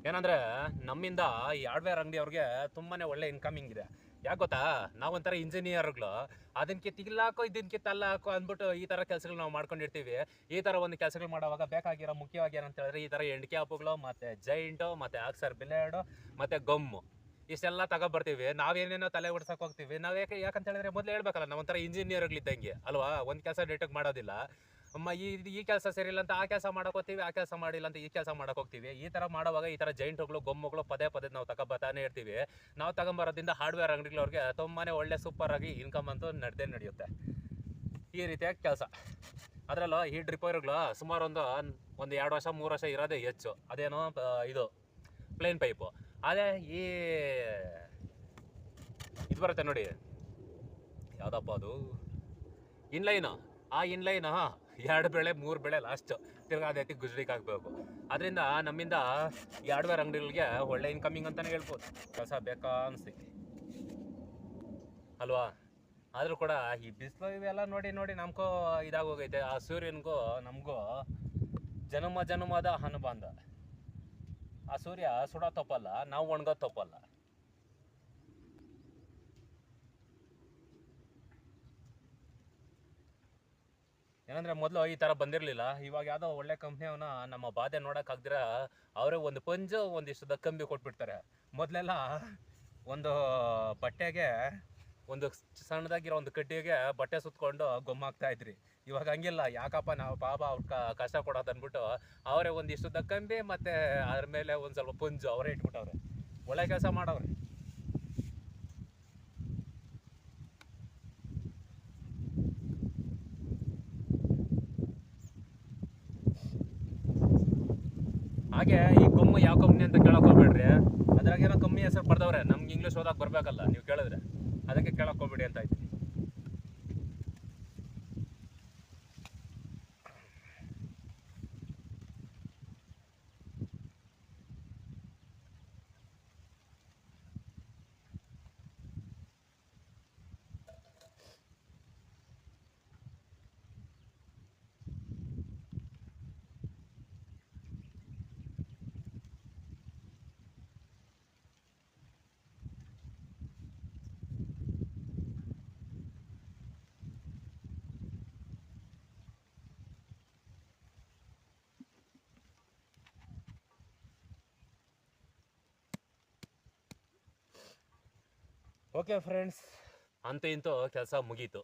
ಏನಂದ್ರೆ ನಮ್ಮಿಂದ ಈ ಹಾರ್ಡ್ವೇರ್ ಅಂಗಡಿ ಅವ್ರಿಗೆ ತುಂಬಾನೇ ಒಳ್ಳೆ ಇನ್ಕಮಿಂಗ್ ಇದೆ. ಯಾಕೆ ಗೊತ್ತಾ, ನಾವೊಂಥರ ಇಂಜಿನಿಯರ್ಗಳು ಅದಕ್ಕೆ ತಿಗ್ಲಾಕೋ ಇದಕ್ಕೆ ತಲ್ಲ ಹಾಕೋ ಅಂದ್ಬಿಟ್ಟು ಈ ತರ ಕೆಲಸಗಳು ನಾವು ಮಾಡ್ಕೊಂಡಿರ್ತೀವಿ. ಈ ತರ ಒಂದು ಕೆಲಸಗಳು ಮಾಡುವಾಗ ಬೇಕಾಗಿರೋ ಮುಖ್ಯವಾಗಿ ಏನಂತ ಹೇಳಿದ್ರೆ ಈ ತರ ಎಂಡ್ ಕ್ಯಾಪ್ಗಳು ಮತ್ತೆ ಜೈಂಟು ಮತ್ತೆ ಆಕ್ಸರ್ ಬಿಲೇಡು ಮತ್ತೆ ಗಮ್ಮು ಇಷ್ಟೆಲ್ಲ ತಗೊಬರ್ತೀವಿ. ನಾವೇನೇನೋ ತಲೆ ಓಡಿಸಕ್ ಹೋಗ್ತೀವಿ. ನಾವ್ ಯಾಕಂತ ಹೇಳಿದ್ರೆ ಮೊದಲು ಹೇಳ್ಬೇಕಲ್ಲ, ನಾವು ಒಂಥರ ಇಂಜಿನಿಯರ್ಗಳಿದ್ದಂಗೆ ಅಲ್ವಾ. ಒಂದು ಕೆಲಸ ಡೇಟಾಗಿ ಮಾಡೋದಿಲ್ಲ. ಈ ಕೆಲಸ ಸರಿ ಇಲ್ಲ ಅಂತ ಆ ಕೆಲಸ ಮಾಡಕ್ ಹೋಗ್ತೀವಿ, ಆ ಕೆಲಸ ಮಾಡಿಲ್ಲ ಅಂತ ಈ ಕೆಲಸ ಮಾಡಕ್ ಹೋಗ್ತೀವಿ. ಈ ತರ ಮಾಡುವಾಗ ಈ ತರ ಜೈಂಟ್ಗಳು ಗೊಮ್ಮಗಳು ಪದೇ ಪದೇ ನಾವು ತಗೊಬರ್ತಾನೆ ಇರ್ತೀವಿ. ನಾವು ತಗೊಂಬರೋದ್ರಿಂದ ಹಾರ್ಡ್ವೇರ್ ಅಂಗಡಿಗಳವ್ರಿಗೆ ತುಂಬಾನೇ ಒಳ್ಳೆ ಸೂಪರ್ ಆಗಿ ಇನ್ಕಮ್ ಅಂತೂ ನಡೆಯುತ್ತೆ. ಈ ರೀತಿಯಾಗಿ ಕೆಲಸ. ಅದರಲ್ಲೂ ಈ ಡ್ರಿಪ್ಪರ್ಗಳು ಸುಮಾರು ಒಂದು 2 ವರ್ಷ 3 ವರ್ಷ ಇರೋದೇ ಹೆಚ್ಚು. ಅದೇನೋ ಇದು ಪ್ಲೇನ್ ಪೈಪು. ಅದೇ ಈ ಇದು ಬರುತ್ತೆ ನೋಡಿ, ಯಾವ್ದಪ್ಪ ಅದು, ಇನ್ಲೈನು. ಆ ಇನ್ಲೈನ್ 2 ಬೆಳೆ 3 ಬೆಳೆ ಲಾಸ್ಟ್ ತಿರ್ಗಾ ಅದೇ ಗುಜರಿಗೆ ಹಾಕ್ಬೇಕು. ಅದರಿಂದ ನಮ್ಮಿಂದ ಈ ಹಾರ್ಡ್ವೇರ್ ಅಂಗಡಿಗಳಿಗೆ ಒಳ್ಳೆ ಇನ್ಕಮಿಂಗ್ ಅಂತಾನೆ ಹೇಳ್ಬೋದು. ಕೆಲಸ ಬೇಕಾ ಅನಿಸ್ತೈತಿ ಅಲ್ವಾ. ಆದರೂ ಕೂಡ ಈ ಬಿಸಿಲು ಇವೆಲ್ಲ ನೋಡಿ ನೋಡಿ ನಮ್ಗೂ ಇದಾಗೋಗೈತೆ. ಆ ಸೂರ್ಯನಿಗೂ ನಮಗೂ ಜನ್ಮದ ಅನುಬಂಧ. ಆ ಸೂರ್ಯ ಸುಡೋ ತಪ್ಪಲ್ಲ, ನಾವು ಒಣಗೋ ತಪ್ಪಲ್ಲ. ಏನಂದ್ರೆ ಮೊದಲು ಈ ತರ ಬಂದಿರಲಿಲ್ಲ. ಇವಾಗ ಯಾವುದೋ ಒಳ್ಳೆ ಕಂಪ್ನಿಯವನ್ನ ನಮ್ಮ ಬಾಧೆ ನೋಡೋಕ್ಕಾಗ್ದಿರ ಅವರೇ ಒಂದು ಪಂಜು ಒಂದಿಷ್ಟು ದಕ್ಕಂಬಿ ಕೊಟ್ಬಿಡ್ತಾರೆ. ಮೊದಲೆಲ್ಲ ಒಂದು ಬಟ್ಟೆಗೆ ಒಂದು ಸಣ್ಣದಾಗಿರೋ ಒಂದು ಕಡ್ಡಿಗೆ ಬಟ್ಟೆ ಸುತ್ಕೊಂಡು ಗೊಮ್ಮಾಗ್ತಾ ಇದ್ರಿ. ಇವಾಗ ಹಂಗಿಲ್ಲ. ಯಾಕಪ್ಪ ನಾವು ಪಾಪ ಅವ್ರ ಕಷ್ಟ ಕೊಡೋದು ಅಂದ್ಬಿಟ್ಟು ಅವರೇ ಒಂದಿಷ್ಟು ದಕ್ಕಂಬಿ ಮತ್ತೆ ಅದ್ರ ಮೇಲೆ ಒಂದು ಸ್ವಲ್ಪ ಪಂಜು ಅವರೇ ಇಟ್ಬಿಟ್ಟವ್ರೆ. ಒಳ್ಳೆ ಕೆಲಸ ಮಾಡವ್ರೆ. ಹಾಗೆ ಈ ಗೊಮ್ಮು ಯಾವ ಕಂಪ್ನಿ ಅಂತ ಕೇಳಕ್ ಹೋಗ್ಬೇಡ್ರಿ. ಅದ್ರಾಗೇನೋ ಕಂಪ್ನಿ ಹೆಸರು ಬರ್ದವ್ರೆ. ನಮ್ಗೆ ಇಂಗ್ಲೀಷ್ ಓದಕ್ ಬರ್ಬೇಕಲ್ಲ, ನೀವು ಕೇಳಿದ್ರೆ ಅದಕ್ಕೆ ಕೇಳಕ್ ಹೋಗ್ಬೇಡಿ ಅಂತ ಇದ್ದೀನಿ. ಓಕೆ ಫ್ರೆಂಡ್ಸ್, ಅಂತೂ ಇಂತೂ ಕೆಲಸ ಮುಗೀತು.